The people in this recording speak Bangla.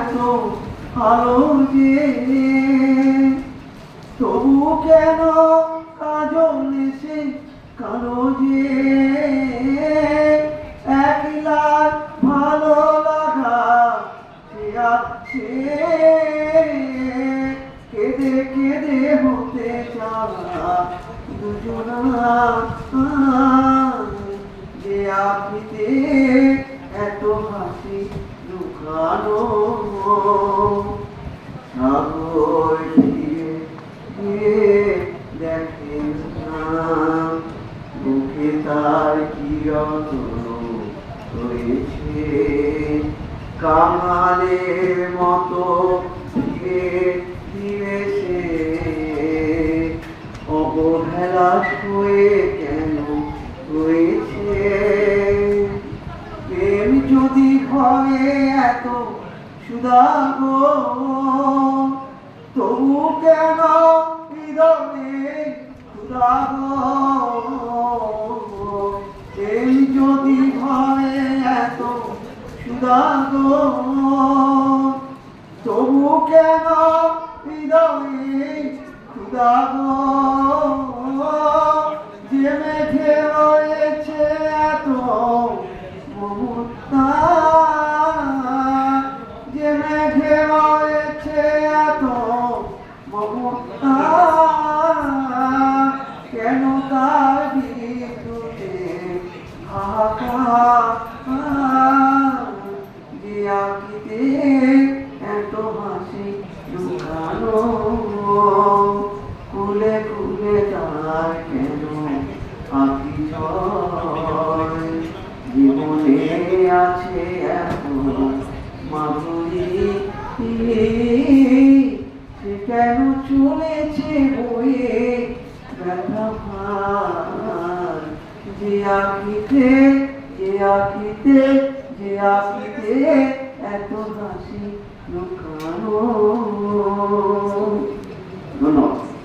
এত ভালো যে, তবু কেন কাজল এসে কালো যে, একলা ভালো লাগা যে আছে, কেঁদে কেঁদে হতে চাওয়া দুজনা, যে আপিতে এত হাসি লুকানো, সাগর দিয়ে দিয়ে দেখেন না, বুকে তার কি যত্ন হয়েছে, কাঙালের মতো ধীরে ধীরে সে অবহেলা হয়ে কেন হয়েছে। প্রেম যদি হয় এত সুদাগো, তবু কেন হৃদয়ে ক্ষুদাগো, প্রেম যদি হয় এত সুদাগো, তবু কেন হৃদয়ে ক্ষুদাগো, যে মেঘে রয়েছে এত মমতা, যে মেঘে রয়েছে এত মমতা, কেন তার বিদ্যুতে হাহাকার, যে আঁকিতে এত হাসি লুকানো, কুলে কুলে তার কেন আঁকি ছয়, জীবনে আছে এত মাধুরী, সে কেন চলেছে বয়ে ব্যথা ভার, যে আঁকিতে যে আঁকিতে যে আঁকিতে এত